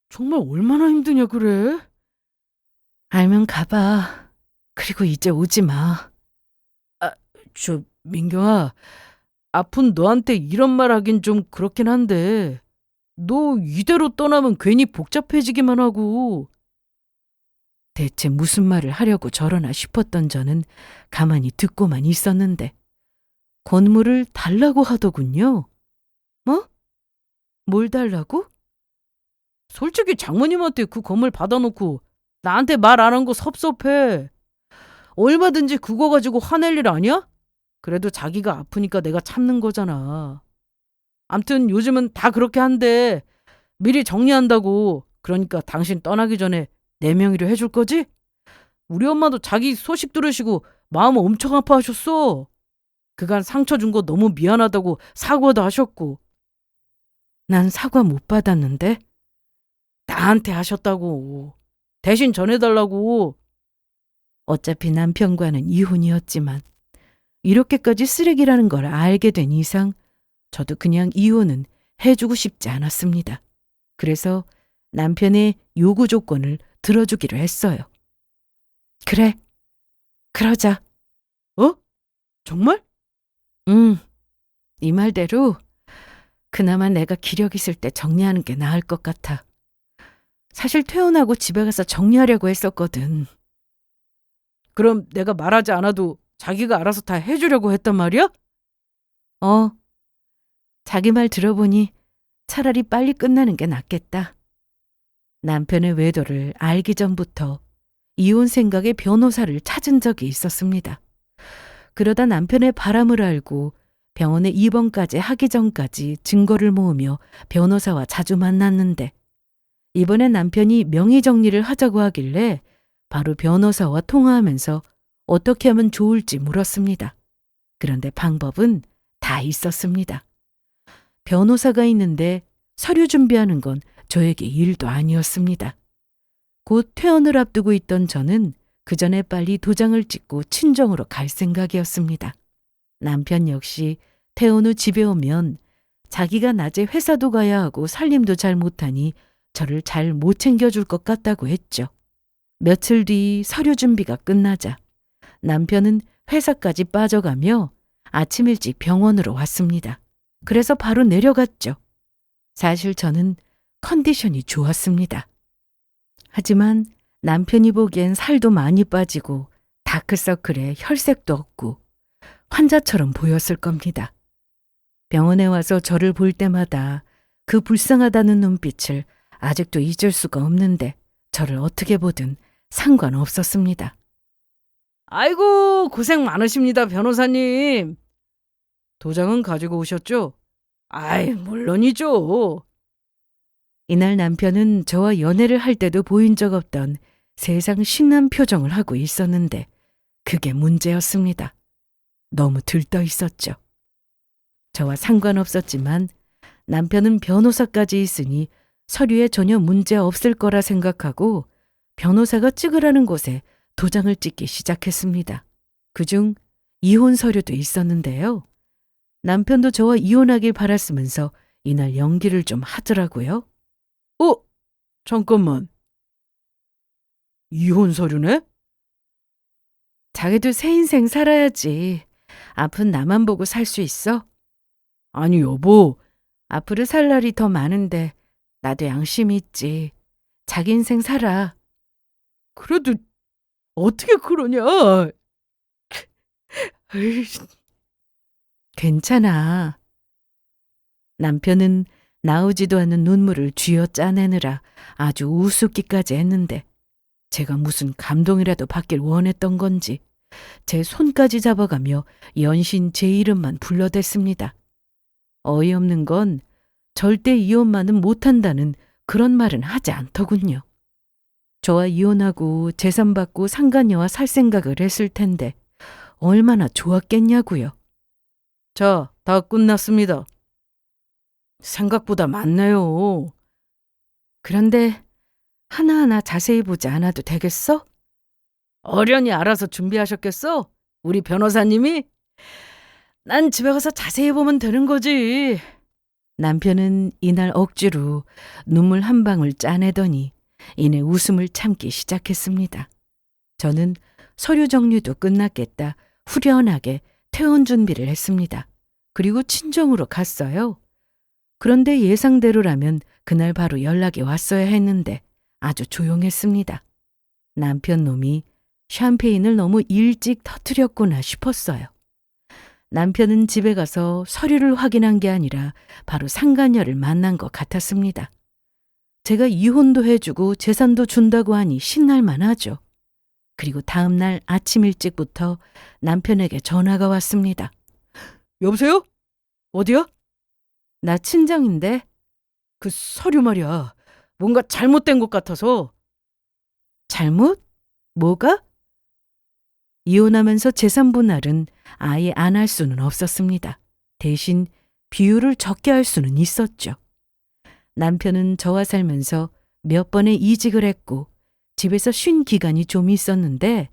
정말 얼마나 힘드냐 그래? 알면 가봐. 그리고 이제 오지 마. 민경아, 아픈 너한테 이런 말 하긴 좀 그렇긴 한데 너 이대로 떠나면 괜히 복잡해지기만 하고. 대체 무슨 말을 하려고 저러나 싶었던 저는 가만히 듣고만 있었는데 건물을 달라고 하더군요. 뭐? 뭘 달라고? 솔직히 장모님한테 그 건물 받아놓고 나한테 말 안 한 거 섭섭해. 얼마든지 그거 가지고 화낼 일 아니야? 그래도 자기가 아프니까 내가 참는 거잖아. 암튼 요즘은 다 그렇게 한대. 미리 정리한다고. 그러니까 당신 떠나기 전에 내 명의로 해줄 거지? 우리 엄마도 자기 소식 들으시고 마음 엄청 아파하셨어. 그간 상처 준 거 너무 미안하다고 사과도 하셨고. 난 사과 못 받았는데. 나한테 하셨다고. 대신 전해달라고. 어차피 남편과는 이혼이었지만 이렇게까지 쓰레기라는 걸 알게 된 이상 저도 그냥 이혼은 해주고 싶지 않았습니다. 그래서 남편의 요구 조건을 들어주기로 했어요. 그래, 그러자. 어? 정말? 이 말대로 그나마 내가 기력 있을 때 정리하는 게 나을 것 같아. 사실 퇴원하고 집에 가서 정리하려고 했었거든. 그럼 내가 말하지 않아도 자기가 알아서 다 해주려고 했단 말이야? 자기 말 들어보니 차라리 빨리 끝나는 게 낫겠다. 남편의 외도를 알기 전부터 이혼 생각에 변호사를 찾은 적이 있었습니다. 그러다 남편의 바람을 알고 병원에 입원까지 하기 전까지 증거를 모으며 변호사와 자주 만났는데 이번에 남편이 명의 정리를 하자고 하길래 바로 변호사와 통화하면서 어떻게 하면 좋을지 물었습니다. 그런데 방법은 다 있었습니다. 변호사가 있는데 서류 준비하는 건 저에게 일도 아니었습니다. 곧 퇴원을 앞두고 있던 저는 그 전에 빨리 도장을 찍고 친정으로 갈 생각이었습니다. 남편 역시 퇴원 후 집에 오면 자기가 낮에 회사도 가야 하고 살림도 잘 못하니 저를 잘 못 챙겨줄 것 같다고 했죠. 며칠 뒤 서류 준비가 끝나자 남편은 회사까지 빠져가며 아침 일찍 병원으로 왔습니다. 그래서 바로 내려갔죠. 사실 저는 컨디션이 좋았습니다. 하지만 남편이 보기엔 살도 많이 빠지고 다크서클에 혈색도 없고 환자처럼 보였을 겁니다. 병원에 와서 저를 볼 때마다 그 불쌍하다는 눈빛을 아직도 잊을 수가 없는데 저를 어떻게 보든 상관없었습니다. 아이고, 고생 많으십니다, 변호사님. 도장은 가지고 오셨죠? 아이, 물론이죠. 이날 남편은 저와 연애를 할 때도 보인 적 없던 세상 신난 표정을 하고 있었는데 그게 문제였습니다. 너무 들떠 있었죠. 저와 상관없었지만 남편은 변호사까지 있으니 서류에 전혀 문제 없을 거라 생각하고 변호사가 찍으라는 곳에 도장을 찍기 시작했습니다. 그중 이혼 서류도 있었는데요. 남편도 저와 이혼하길 바랐으면서 이날 연기를 좀 하더라고요. 잠깐만. 이혼 서류네? 자기도 새 인생 살아야지. 앞은 나만 보고 살 수 있어? 아니, 여보. 앞으로 살 날이 더 많은데 나도 양심이 있지. 자기 인생 살아. 그래도 어떻게 그러냐? 괜찮아. 남편은 나오지도 않는 눈물을 쥐어 짜내느라 아주 우습기까지 했는데 제가 무슨 감동이라도 받길 원했던 건지 제 손까지 잡아가며 연신 제 이름만 불러댔습니다. 어이없는 건 절대 이혼만은 못한다는 그런 말은 하지 않더군요. 저와 이혼하고 재산 받고 상간녀와 살 생각을 했을 텐데 얼마나 좋았겠냐고요. 자, 다 끝났습니다. 생각보다 많네요. 그런데 하나하나 자세히 보지 않아도 되겠어? 어련히 알아서 준비하셨겠어? 우리 변호사님이? 난 집에 가서 자세히 보면 되는 거지. 남편은 이날 억지로 눈물 한 방울 짜내더니 이내 웃음을 참기 시작했습니다. 저는 서류 정리도 끝났겠다 후련하게 퇴원 준비를 했습니다. 그리고 친정으로 갔어요. 그런데 예상대로라면 그날 바로 연락이 왔어야 했는데 아주 조용했습니다. 남편 놈이 샴페인을 너무 일찍 터뜨렸구나 싶었어요. 남편은 집에 가서 서류를 확인한 게 아니라 바로 상간녀를 만난 것 같았습니다. 제가 이혼도 해주고 재산도 준다고 하니 신날만 하죠. 그리고 다음 날 아침 일찍부터 남편에게 전화가 왔습니다. 여보세요? 어디야? 나 친정인데. 그 서류 말이야. 뭔가 잘못된 것 같아서. 잘못? 뭐가? 이혼하면서 재산 분할은 아예 안 할 수는 없었습니다. 대신 비율을 적게 할 수는 있었죠. 남편은 저와 살면서 몇 번의 이직을 했고 집에서 쉰 기간이 좀 있었는데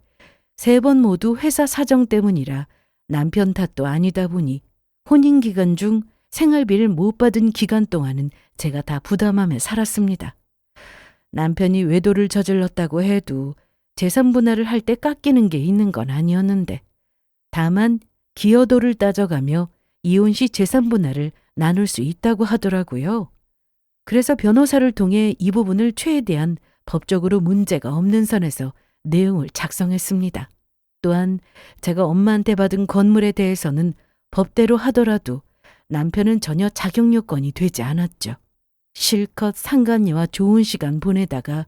3번 모두 회사 사정 때문이라 남편 탓도 아니다 보니 혼인 기간 중 생활비를 못 받은 기간 동안은 제가 다 부담하며 살았습니다. 남편이 외도를 저질렀다고 해도 재산 분할을 할 때 깎이는 게 있는 건 아니었는데 다만 기여도를 따져가며 이혼 시 재산 분할을 나눌 수 있다고 하더라고요. 그래서 변호사를 통해 이 부분을 최대한 법적으로 문제가 없는 선에서 내용을 작성했습니다. 또한 제가 엄마한테 받은 건물에 대해서는 법대로 하더라도 남편은 전혀 자격 요건이 되지 않았죠. 실컷 상간녀와 좋은 시간 보내다가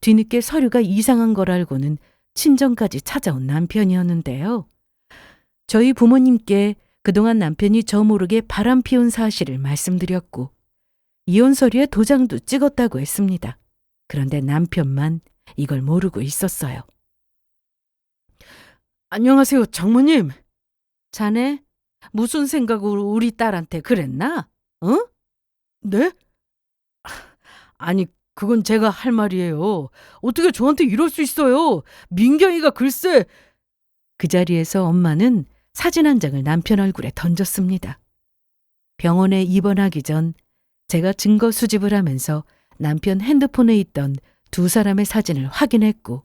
뒤늦게 서류가 이상한 걸 알고는 친정까지 찾아온 남편이었는데요. 저희 부모님께 그동안 남편이 저 모르게 바람 피운 사실을 말씀드렸고 이혼 서류에 도장도 찍었다고 했습니다. 그런데 남편만 이걸 모르고 있었어요. 안녕하세요, 장모님. 자네 무슨 생각으로 우리 딸한테 그랬나? 어? 네? 아니, 그건 제가 할 말이에요. 어떻게 저한테 이럴 수 있어요? 민경이가 글쎄. 그 자리에서 엄마는 사진 한 장을 남편 얼굴에 던졌습니다. 병원에 입원하기 전 제가 증거 수집을 하면서 남편 핸드폰에 있던 2사람의 사진을 확인했고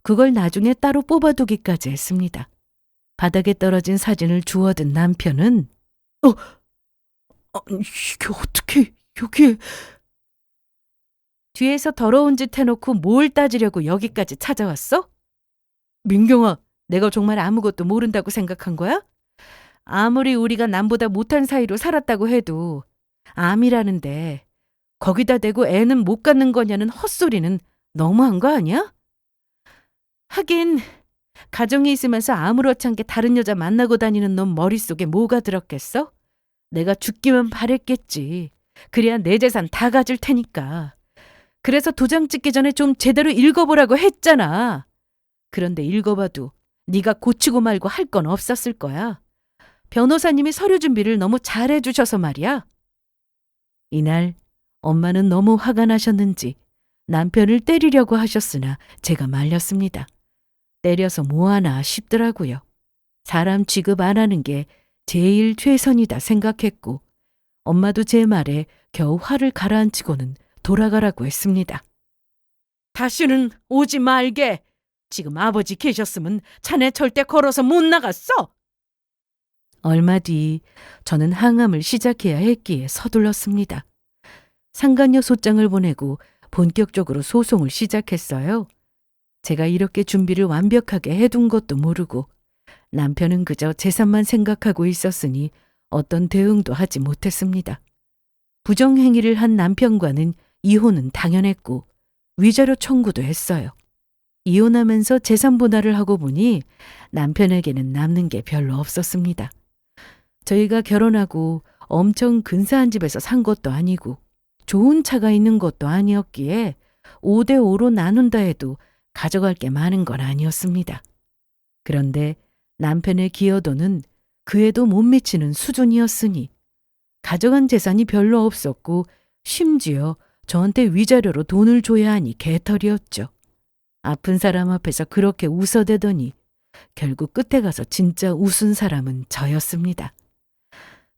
그걸 나중에 따로 뽑아두기까지 했습니다. 바닥에 떨어진 사진을 주워든 남편은 이게 어떻게 여기에. 뒤에서 더러운 짓 해놓고 뭘 따지려고 여기까지 찾아왔어? 민경아, 내가 정말 아무것도 모른다고 생각한 거야? 아무리 우리가 남보다 못한 사이로 살았다고 해도 암이라는데 거기다 대고 애는 못 갖는 거냐는 헛소리는 너무한 거 아니야? 하긴 가정이 있으면서 아무렇지 않게 다른 여자 만나고 다니는 놈 머릿속에 뭐가 들었겠어? 내가 죽기만 바랬겠지. 그래야 내 재산 다 가질 테니까. 그래서 도장 찍기 전에 좀 제대로 읽어보라고 했잖아. 그런데 읽어봐도 네가 고치고 말고 할 건 없었을 거야. 변호사님이 서류 준비를 너무 잘해 주셔서 말이야. 이날 엄마는 너무 화가 나셨는지 남편을 때리려고 하셨으나 제가 말렸습니다. 때려서 뭐하나 싶더라고요. 사람 취급 안 하는 게 제일 최선이다 생각했고 엄마도 제 말에 겨우 화를 가라앉히고는 돌아가라고 했습니다. 다시는 오지 말게. 지금 아버지 계셨으면 자네 절대 걸어서 못 나갔어. 얼마 뒤 저는 항암을 시작해야 했기에 서둘렀습니다. 상간녀 소장을 보내고 본격적으로 소송을 시작했어요. 제가 이렇게 준비를 완벽하게 해둔 것도 모르고 남편은 그저 재산만 생각하고 있었으니 어떤 대응도 하지 못했습니다. 부정행위를 한 남편과는 이혼은 당연했고 위자료 청구도 했어요. 이혼하면서 재산 분할을 하고 보니 남편에게는 남는 게 별로 없었습니다. 저희가 결혼하고 엄청 근사한 집에서 산 것도 아니고 좋은 차가 있는 것도 아니었기에 5대5로 나눈다 해도 가져갈 게 많은 건 아니었습니다. 그런데 남편의 기여도는 그에도 못 미치는 수준이었으니 가져간 재산이 별로 없었고 심지어 저한테 위자료로 돈을 줘야 하니 개털이었죠. 아픈 사람 앞에서 그렇게 웃어대더니 결국 끝에 가서 진짜 웃은 사람은 저였습니다.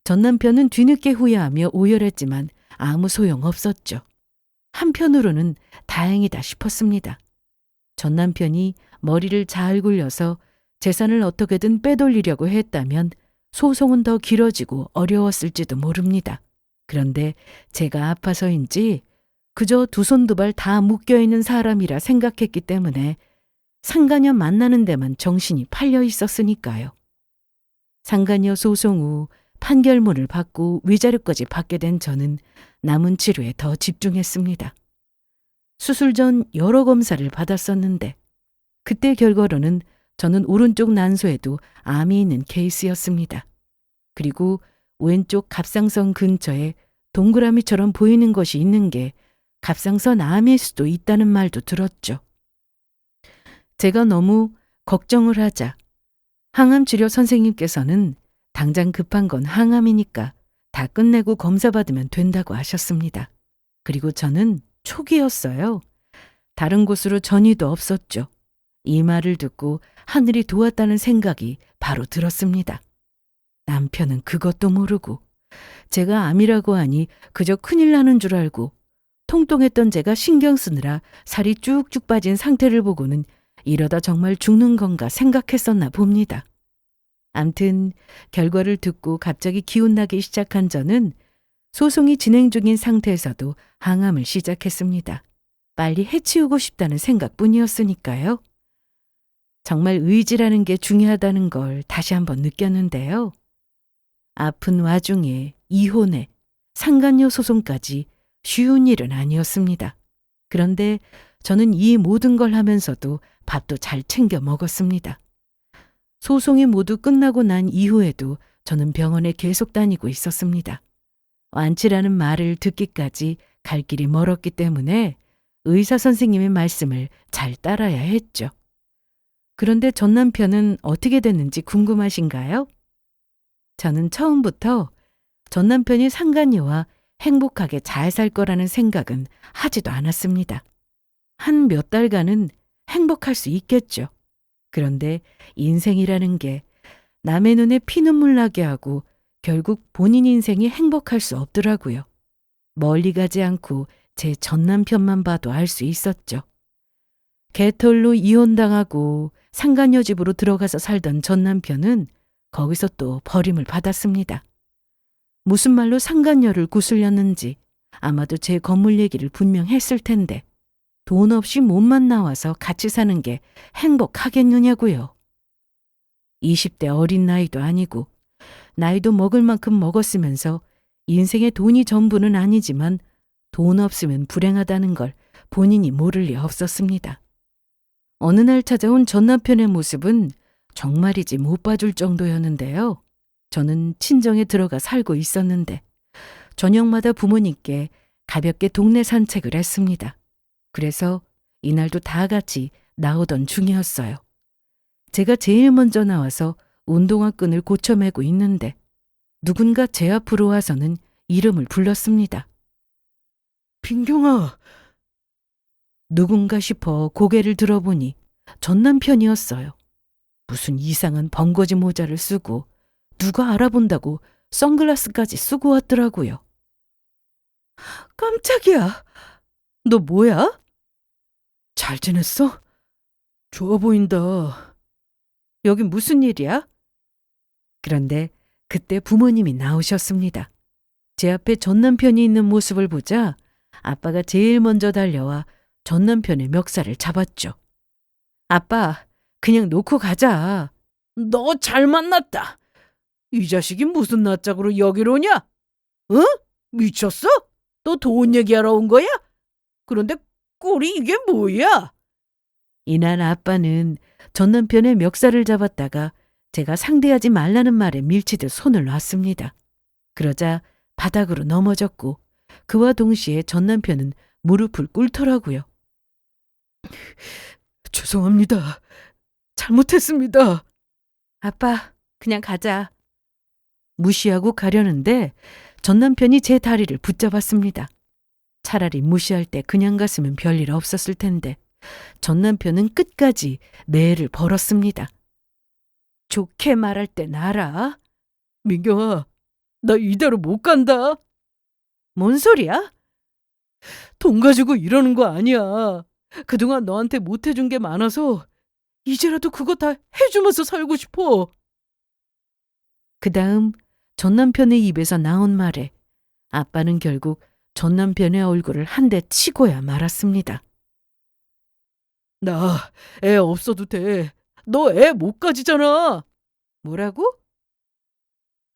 전 남편은 뒤늦게 후회하며 오열했지만 아무 소용없었죠. 한편으로는 다행이다 싶었습니다. 전 남편이 머리를 잘 굴려서 재산을 어떻게든 빼돌리려고 했다면 소송은 더 길어지고 어려웠을지도 모릅니다. 그런데 제가 아파서인지 그저 두 손 두 발 다 묶여있는 사람이라 생각했기 때문에 상간녀 만나는 데만 정신이 팔려 있었으니까요. 상간녀 소송 후 판결문을 받고 위자료까지 받게 된 저는 남은 치료에 더 집중했습니다. 수술 전 여러 검사를 받았었는데 그때 결과로는 저는 오른쪽 난소에도 암이 있는 케이스였습니다. 그리고 왼쪽 갑상선 근처에 동그라미처럼 보이는 것이 있는 게 갑상선 암일 수도 있다는 말도 들었죠. 제가 너무 걱정을 하자 항암치료 선생님께서는 당장 급한 건 항암이니까 다 끝내고 검사 받으면 된다고 하셨습니다. 그리고 저는 초기였어요. 다른 곳으로 전이도 없었죠. 이 말을 듣고 하늘이 도왔다는 생각이 바로 들었습니다. 남편은 그것도 모르고 제가 암이라고 하니 그저 큰일 나는 줄 알고 통통했던 제가 신경 쓰느라 살이 쭉쭉 빠진 상태를 보고는 이러다 정말 죽는 건가 생각했었나 봅니다. 암튼 결과를 듣고 갑자기 기운나기 시작한 저는 소송이 진행 중인 상태에서도 항암을 시작했습니다. 빨리 해치우고 싶다는 생각뿐이었으니까요. 정말 의지라는 게 중요하다는 걸 다시 한번 느꼈는데요. 아픈 와중에 이혼에 상간녀 소송까지 쉬운 일은 아니었습니다. 그런데 저는 이 모든 걸 하면서도 밥도 잘 챙겨 먹었습니다. 소송이 모두 끝나고 난 이후에도 저는 병원에 계속 다니고 있었습니다. 완치라는 말을 듣기까지 갈 길이 멀었기 때문에 의사 선생님의 말씀을 잘 따라야 했죠. 그런데 전 남편은 어떻게 됐는지 궁금하신가요? 저는 처음부터 전 남편이 상간녀와 행복하게 잘 살 거라는 생각은 하지도 않았습니다. 한 몇 달간은 행복할 수 있겠죠. 그런데 인생이라는 게 남의 눈에 피눈물 나게 하고 결국 본인 인생이 행복할 수 없더라고요. 멀리 가지 않고 제 전 남편만 봐도 알 수 있었죠. 개털로 이혼당하고 상간녀 집으로 들어가서 살던 전 남편은 거기서 또 버림을 받았습니다. 무슨 말로 상간녀를 구슬렸는지 아마도 제 건물 얘기를 분명 했을 텐데 돈 없이 몸만 나와서 같이 사는 게 행복하겠느냐고요. 20대 어린 나이도 아니고 나이도 먹을 만큼 먹었으면서 인생의 돈이 전부는 아니지만 돈 없으면 불행하다는 걸 본인이 모를 리 없었습니다. 어느 날 찾아온 전 남편의 모습은 정말이지 못 봐줄 정도였는데요. 저는 친정에 들어가 살고 있었는데 저녁마다 부모님께 가볍게 동네 산책을 했습니다. 그래서 이날도 다 같이 나오던 중이었어요. 제가 제일 먼저 나와서 운동화 끈을 고쳐매고 있는데 누군가 제 앞으로 와서는 이름을 불렀습니다. 빈경아! 누군가 싶어 고개를 들어보니 전 남편이었어요. 무슨 이상한 번거지 모자를 쓰고 누가 알아본다고 선글라스까지 쓰고 왔더라고요. 깜짝이야. 너 뭐야? 잘 지냈어? 좋아 보인다. 여기 무슨 일이야? 그런데 그때 부모님이 나오셨습니다. 제 앞에 전 남편이 있는 모습을 보자 아빠가 제일 먼저 달려와 전 남편의 멱살을 잡았죠. 아빠, 그냥 놓고 가자. 너 잘 만났다. 이 자식이 무슨 낯짝으로 여기로 오냐? 응? 미쳤어? 너 돈 얘기하러 온 거야? 그런데 꼴이 이게 뭐야? 이날 아빠는 전 남편의 멱살을 잡았다가 제가 상대하지 말라는 말에 밀치듯 손을 놨습니다. 그러자 바닥으로 넘어졌고 그와 동시에 전 남편은 무릎을 꿇더라고요. 죄송합니다. 잘못했습니다. 아빠, 그냥 가자. 무시하고 가려는데 전 남편이 제 다리를 붙잡았습니다. 차라리 무시할 때 그냥 갔으면 별일 없었을 텐데 전 남편은 끝까지 매를 벌었습니다. 좋게 말할 땐 알아? 민경아, 나 이대로 못 간다. 뭔 소리야? 돈 가지고 이러는 거 아니야. 그동안 너한테 못 해준 게 많아서 이제라도 그거 다 해주면서 살고 싶어. 그 다음 전 남편의 입에서 나온 말에 아빠는 결국 전 남편의 얼굴을 한 대 치고야 말았습니다. 나 애 없어도 돼. 너 애 못 가지잖아. 뭐라고?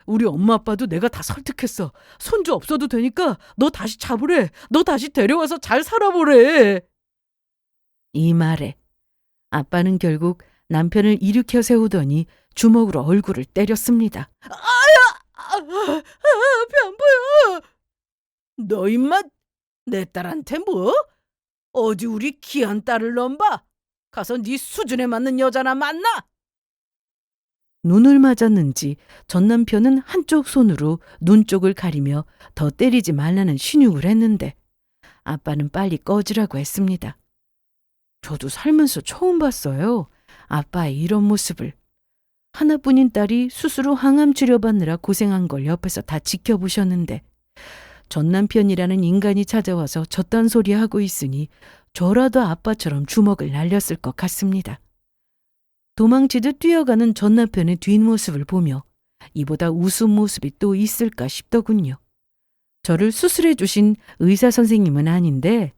우리 엄마 아빠도 내가 다 설득했어. 손주 없어도 되니까 너 다시 잡으래. 너 다시 데려와서 잘 살아보래. 이 말에 아빠는 결국 남편을 일으켜 세우더니 주먹으로 얼굴을 때렸습니다. 변보야. 너 임마 내 딸한테 뭐? 어디 우리 귀한 딸을 넘봐. 가서 네 수준에 맞는 여자나 만나. 눈을 맞았는지 전 남편은 한쪽 손으로 눈 쪽을 가리며 더 때리지 말라는 신용을 했는데 아빠는 빨리 꺼지라고 했습니다. 저도 살면서 처음 봤어요. 아빠의 이런 모습을. 하나뿐인 딸이 스스로 항암 치료받느라 고생한 걸 옆에서 다 지켜보셨는데 전 남편이라는 인간이 찾아와서 저딴 소리 하고 있으니 저라도 아빠처럼 주먹을 날렸을 것 같습니다. 도망치듯 뛰어가는 전 남편의 뒷모습을 보며 이보다 우스운 모습이 또 있을까 싶더군요. 저를 수술해 주신 의사 선생님은 아닌데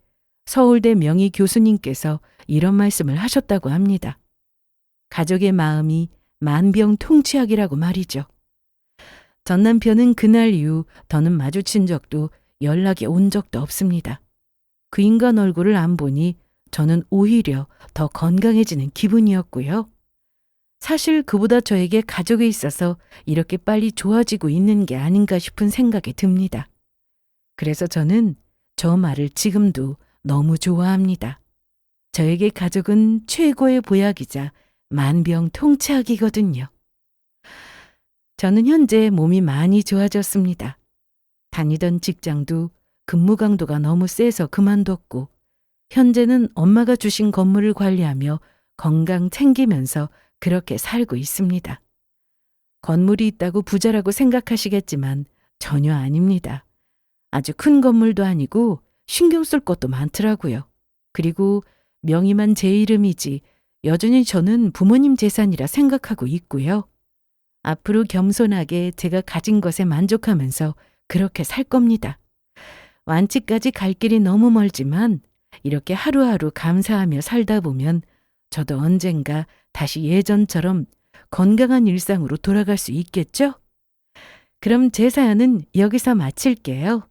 서울대 명의 교수님께서 이런 말씀을 하셨다고 합니다. 가족의 마음이 만병통치약이라고 말이죠. 전 남편은 그날 이후 더는 마주친 적도 연락이 온 적도 없습니다. 그 인간 얼굴을 안 보니 저는 오히려 더 건강해지는 기분이었고요. 사실 그보다 저에게 가족에 있어서 이렇게 빨리 좋아지고 있는 게 아닌가 싶은 생각이 듭니다. 그래서 저는 저 말을 지금도 너무 좋아합니다. 저에게 가족은 최고의 보약이자 만병통치약이거든요. 저는 현재 몸이 많이 좋아졌습니다. 다니던 직장도 근무 강도가 너무 세서 그만뒀고 현재는 엄마가 주신 건물을 관리하며 건강 챙기면서 그렇게 살고 있습니다. 건물이 있다고 부자라고 생각하시겠지만 전혀 아닙니다. 아주 큰 건물도 아니고 신경 쓸 것도 많더라고요. 그리고 명의만 제 이름이지 여전히 저는 부모님 재산이라 생각하고 있고요. 앞으로 겸손하게 제가 가진 것에 만족하면서 그렇게 살 겁니다. 완치까지 갈 길이 너무 멀지만 이렇게 하루하루 감사하며 살다 보면 저도 언젠가 다시 예전처럼 건강한 일상으로 돌아갈 수 있겠죠? 그럼 제 사연은 여기서 마칠게요.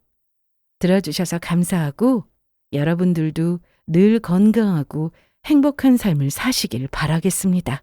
들어주셔서 감사하고 여러분들도 늘 건강하고 행복한 삶을 사시길 바라겠습니다.